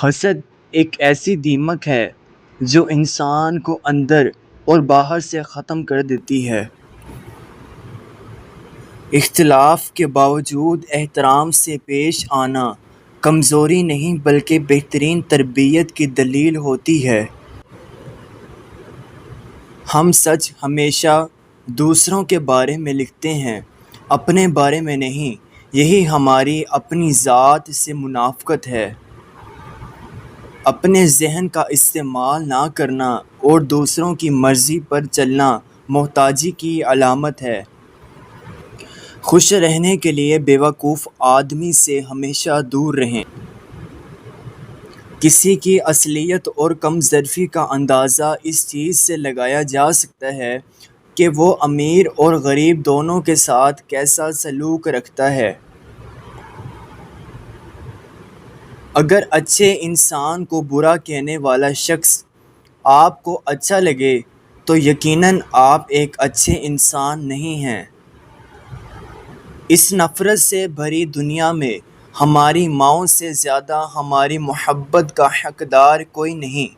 حسد ایک ایسی دیمک ہے جو انسان کو اندر اور باہر سے ختم کر دیتی ہے۔ اختلاف کے باوجود احترام سے پیش آنا کمزوری نہیں بلکہ بہترین تربیت کی دلیل ہوتی ہے۔ ہم سچ ہمیشہ دوسروں کے بارے میں لکھتے ہیں، اپنے بارے میں نہیں۔ یہی ہماری اپنی ذات سے منافقت ہے۔ اپنے ذہن کا استعمال نہ کرنا اور دوسروں کی مرضی پر چلنا محتاجی کی علامت ہے۔ خوش رہنے کے لیے بیوقوف آدمی سے ہمیشہ دور رہیں۔ کسی کی اصلیت اور کم ظرفی کا اندازہ اس چیز سے لگایا جا سکتا ہے کہ وہ امیر اور غریب دونوں کے ساتھ کیسا سلوک رکھتا ہے۔ اگر اچھے انسان کو برا کہنے والا شخص آپ کو اچھا لگے تو یقیناً آپ ایک اچھے انسان نہیں ہیں۔ اس نفرت سے بھری دنیا میں ہماری ماؤں سے زیادہ ہماری محبت کا حقدار کوئی نہیں۔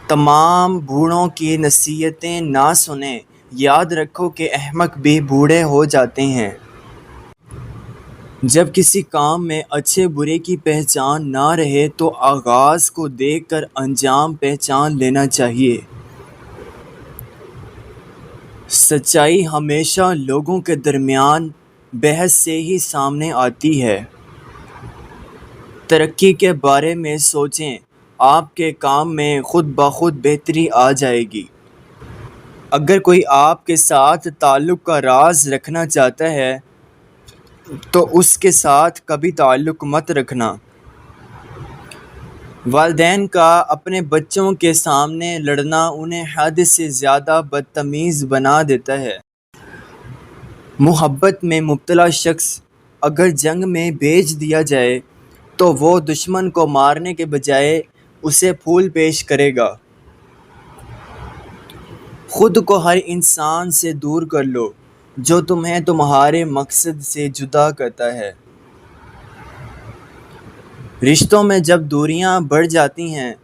تمام بوڑھوں کی نصیحتیں نہ سنیں، یاد رکھو کہ احمق بھی بوڑھے ہو جاتے ہیں۔ جب کسی کام میں اچھے برے کی پہچان نہ رہے تو آغاز کو دیکھ کر انجام پہچان لینا چاہیے۔ سچائی ہمیشہ لوگوں کے درمیان بحث سے ہی سامنے آتی ہے۔ ترقی کے بارے میں سوچیں، آپ کے کام میں خود بخود بہتری آ جائے گی۔ اگر کوئی آپ کے ساتھ تعلق کا راز رکھنا چاہتا ہے تو اس کے ساتھ کبھی تعلق مت رکھنا۔ والدین کا اپنے بچوں کے سامنے لڑنا انہیں حد سے زیادہ بدتمیز بنا دیتا ہے۔ محبت میں مبتلا شخص اگر جنگ میں بھیج دیا جائے تو وہ دشمن کو مارنے کے بجائے اسے پھول پیش کرے گا۔ خود کو ہر انسان سے دور کر لو جو تمہیں تمہارے مقصد سے جدا کرتا ہے۔ رشتوں میں جب دوریاں بڑھ جاتی ہیں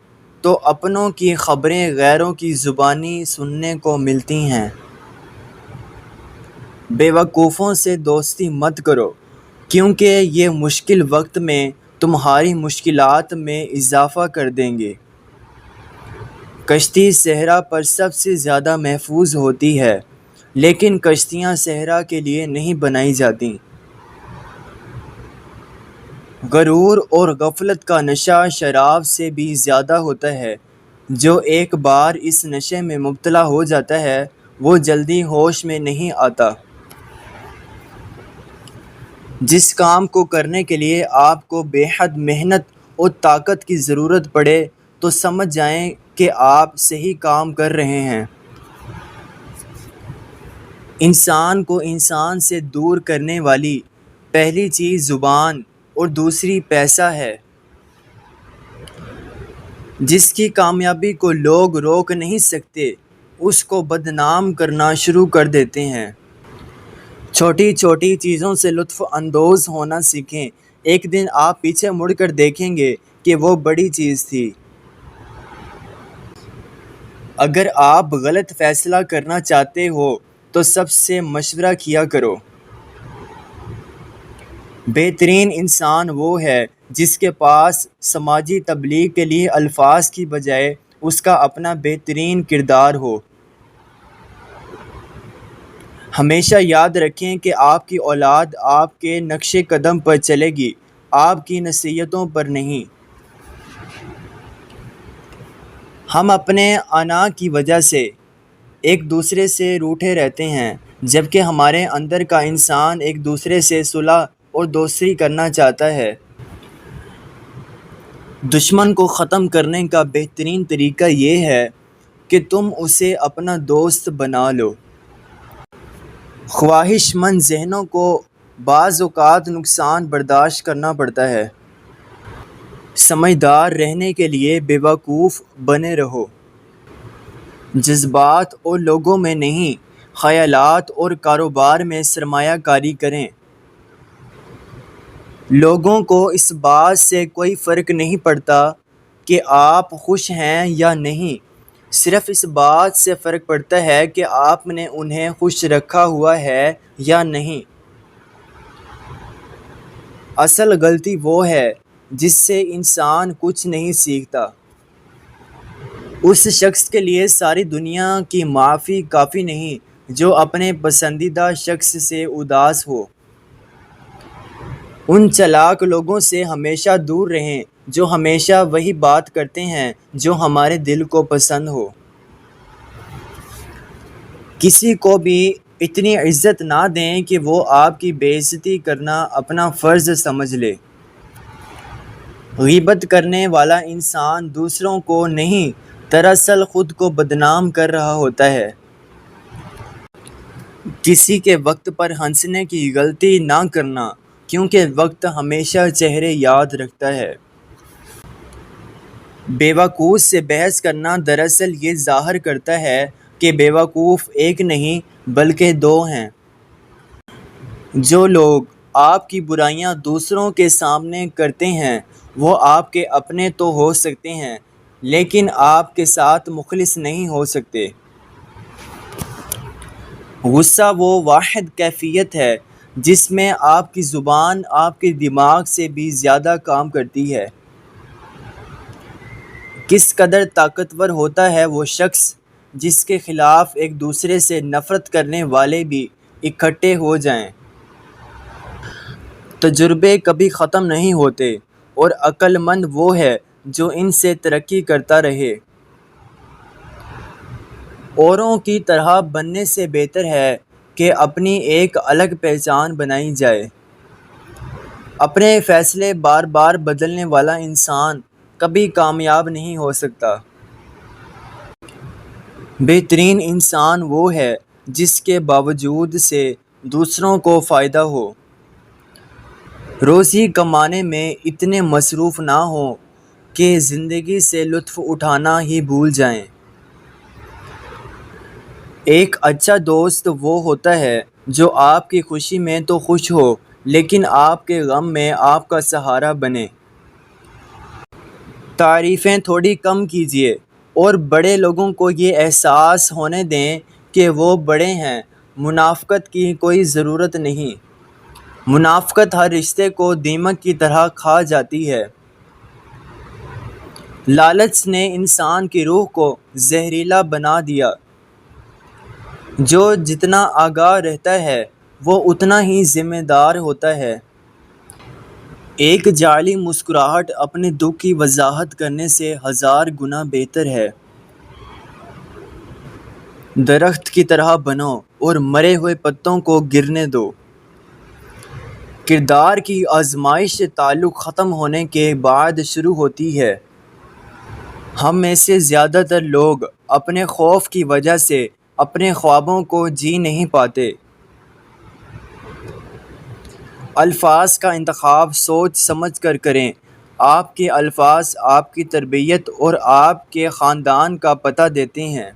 تو اپنوں کی خبریں غیروں کی زبانی سننے کو ملتی ہیں۔ بیوقوفوں سے دوستی مت کرو کیونکہ یہ مشکل وقت میں تمہاری مشکلات میں اضافہ کر دیں گے۔ کشتی صحرا پر سب سے زیادہ محفوظ ہوتی ہے لیکن کشتیاں صحرا کے لیے نہیں بنائی جاتیں۔ غرور اور غفلت کا نشہ شراب سے بھی زیادہ ہوتا ہے۔ جو ایک بار اس نشے میں مبتلا ہو جاتا ہے وہ جلدی ہوش میں نہیں آتا۔ جس کام کو کرنے کے لیے آپ کو بے حد محنت اور طاقت کی ضرورت پڑے تو سمجھ جائیں کہ آپ صحیح کام کر رہے ہیں۔ انسان کو انسان سے دور کرنے والی پہلی چیز زبان اور دوسری پیسہ ہے۔ جس کی کامیابی کو لوگ روک نہیں سکتے اس کو بدنام کرنا شروع کر دیتے ہیں۔ چھوٹی چھوٹی چیزوں سے لطف اندوز ہونا سیکھیں، ایک دن آپ پیچھے مڑ کر دیکھیں گے کہ وہ بڑی چیز تھی۔ اگر آپ غلط فیصلہ کرنا چاہتے ہو تو سب سے مشورہ کیا کرو۔ بہترین انسان وہ ہے جس کے پاس سماجی تبلیغ کے لیے الفاظ کی بجائے اس کا اپنا بہترین کردار ہو۔ ہمیشہ یاد رکھیں کہ آپ کی اولاد آپ کے نقش قدم پر چلے گی، آپ کی نصیحتوں پر نہیں۔ ہم اپنے انا کی وجہ سے ایک دوسرے سے روٹھے رہتے ہیں جبکہ ہمارے اندر کا انسان ایک دوسرے سے صلح اور دوستی کرنا چاہتا ہے۔ دشمن کو ختم کرنے کا بہترین طریقہ یہ ہے کہ تم اسے اپنا دوست بنا لو۔ خواہش مند ذہنوں کو بعض اوقات نقصان برداشت کرنا پڑتا ہے۔ سمجھدار رہنے کے لیے بیوقوف بنے رہو۔ جذبات اور لوگوں میں نہیں، خیالات اور کاروبار میں سرمایہ کاری کریں۔ لوگوں کو اس بات سے کوئی فرق نہیں پڑتا کہ آپ خوش ہیں یا نہیں، صرف اس بات سے فرق پڑتا ہے کہ آپ نے انہیں خوش رکھا ہوا ہے یا نہیں۔ اصل غلطی وہ ہے جس سے انسان کچھ نہیں سیکھتا۔ اس شخص کے لیے ساری دنیا کی معافی کافی نہیں جو اپنے پسندیدہ شخص سے اداس ہو۔ ان چالاک لوگوں سے ہمیشہ دور رہیں جو ہمیشہ وہی بات کرتے ہیں جو ہمارے دل کو پسند ہو۔ کسی کو بھی اتنی عزت نہ دیں کہ وہ آپ کی بے عزتی کرنا اپنا فرض سمجھ لے۔ غیبت کرنے والا انسان دوسروں کو نہیں، دراصل خود کو بدنام کر رہا ہوتا ہے۔ کسی کے وقت پر ہنسنے کی غلطی نہ کرنا، کیونکہ وقت ہمیشہ چہرے یاد رکھتا ہے۔ بیوقوف سے بحث کرنا دراصل یہ ظاہر کرتا ہے کہ بیوقوف ایک نہیں بلکہ دو ہیں۔ جو لوگ آپ کی برائیاں دوسروں کے سامنے کرتے ہیں وہ آپ کے اپنے تو ہو سکتے ہیں لیکن آپ کے ساتھ مخلص نہیں ہو سکتے۔ غصہ وہ واحد کیفیت ہے جس میں آپ کی زبان آپ کے دماغ سے بھی زیادہ کام کرتی ہے۔ کس قدر طاقتور ہوتا ہے وہ شخص جس کے خلاف ایک دوسرے سے نفرت کرنے والے بھی اکٹھے ہو جائیں۔ تجربے کبھی ختم نہیں ہوتے اور عقل مند وہ ہے جو ان سے ترقی کرتا رہے۔ اوروں کی طرح بننے سے بہتر ہے کہ اپنی ایک الگ پہچان بنائی جائے۔ اپنے فیصلے بار بار بدلنے والا انسان کبھی کامیاب نہیں ہو سکتا۔ بہترین انسان وہ ہے جس کے باوجود سے دوسروں کو فائدہ ہو۔ روزی کمانے میں اتنے مصروف نہ ہوں کہ زندگی سے لطف اٹھانا ہی بھول جائیں۔ ایک اچھا دوست وہ ہوتا ہے جو آپ کی خوشی میں تو خوش ہو لیکن آپ کے غم میں آپ کا سہارا بنے۔ تعریفیں تھوڑی کم کیجیے اور بڑے لوگوں کو یہ احساس ہونے دیں کہ وہ بڑے ہیں۔ منافقت کی کوئی ضرورت نہیں۔ منافقت ہر رشتے کو دیمک کی طرح کھا جاتی ہے۔ لالچ نے انسان کی روح کو زہریلا بنا دیا۔ جو جتنا آگاہ رہتا ہے وہ اتنا ہی ذمہ دار ہوتا ہے۔ ایک جعلی مسکراہٹ اپنے دکھ کی وضاحت کرنے سے 1000 گنا بہتر ہے۔ درخت کی طرح بنو اور مرے ہوئے پتوں کو گرنے دو۔ کردار کی آزمائش تعلق ختم ہونے کے بعد شروع ہوتی ہے۔ ہم میں سے زیادہ تر لوگ اپنے خوف کی وجہ سے اپنے خوابوں کو جی نہیں پاتے۔ الفاظ کا انتخاب سوچ سمجھ کر کریں۔ آپ کے الفاظ آپ کی تربیت اور آپ کے خاندان کا پتہ دیتے ہیں۔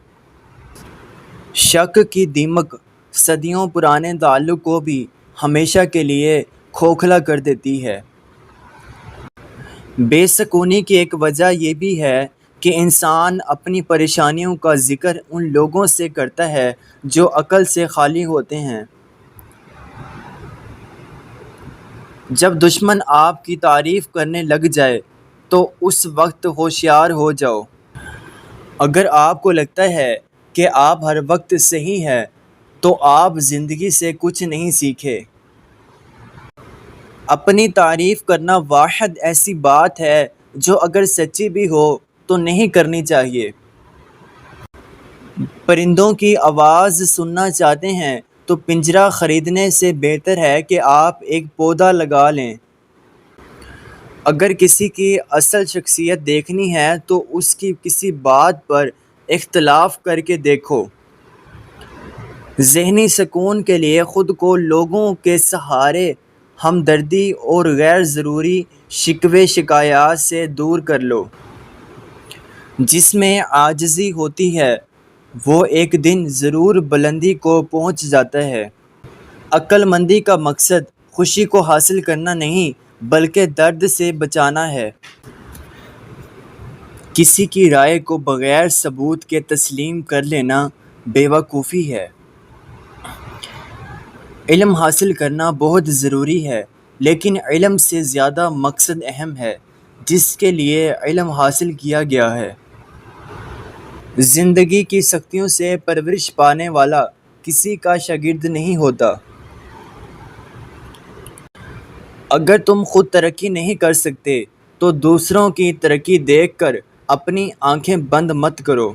شک کی دیمک صدیوں پرانے تعلق کو بھی ہمیشہ کے لیے کھوکھلا کر دیتی ہے۔ بے سکونی کی ایک وجہ یہ بھی ہے کہ انسان اپنی پریشانیوں کا ذکر ان لوگوں سے کرتا ہے جو عقل سے خالی ہوتے ہیں۔ جب دشمن آپ کی تعریف کرنے لگ جائے تو اس وقت ہوشیار ہو جاؤ۔ اگر آپ کو لگتا ہے کہ آپ ہر وقت صحیح ہیں تو آپ زندگی سے کچھ نہیں سیکھے۔ اپنی تعریف کرنا واحد ایسی بات ہے جو اگر سچی بھی ہو تو نہیں کرنی چاہیے۔ پرندوں کی آواز سننا چاہتے ہیں تو پنجرہ خریدنے سے بہتر ہے کہ آپ ایک پودا لگا لیں۔ اگر کسی کی اصل شخصیت دیکھنی ہے تو اس کی کسی بات پر اختلاف کر کے دیکھو۔ ذہنی سکون کے لیے خود کو لوگوں کے سہارے، ہمدردی اور غیر ضروری شکوے شکایات سے دور کر لو۔ جس میں عاجزی ہوتی ہے وہ ایک دن ضرور بلندی کو پہنچ جاتا ہے۔ عقل مندی کا مقصد خوشی کو حاصل کرنا نہیں بلکہ درد سے بچانا ہے۔ کسی کی رائے کو بغیر ثبوت کے تسلیم کر لینا بیوقوفی ہے۔ علم حاصل کرنا بہت ضروری ہے، لیکن علم سے زیادہ مقصد اہم ہے جس کے لیے علم حاصل کیا گیا ہے۔ زندگی کی سختیوں سے پرورش پانے والا کسی کا شاگرد نہیں ہوتا۔ اگر تم خود ترقی نہیں کر سکتے تو دوسروں کی ترقی دیکھ کر اپنی آنکھیں بند مت کرو۔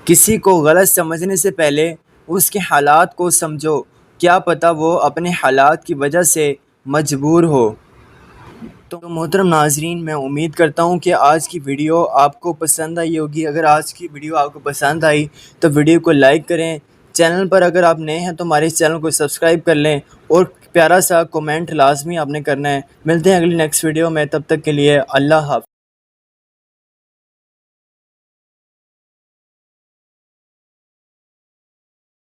کسی کو غلط سمجھنے سے پہلے اس کے حالات کو سمجھو، کیا پتہ وہ اپنے حالات کی وجہ سے مجبور ہو۔ تو محترم ناظرین، میں امید کرتا ہوں کہ آج کی ویڈیو آپ کو پسند آئی ہوگی۔ اگر آج کی ویڈیو آپ کو پسند آئی تو ویڈیو کو لائک کریں۔ چینل پر اگر آپ نئے ہیں تو ہمارے چینل کو سبسکرائب کر لیں اور پیارا سا کومنٹ لازمی آپ نے کرنا ہے۔ ملتے ہیں اگلی نیکسٹ ویڈیو میں، تب تک کے لیے اللہ حافظ۔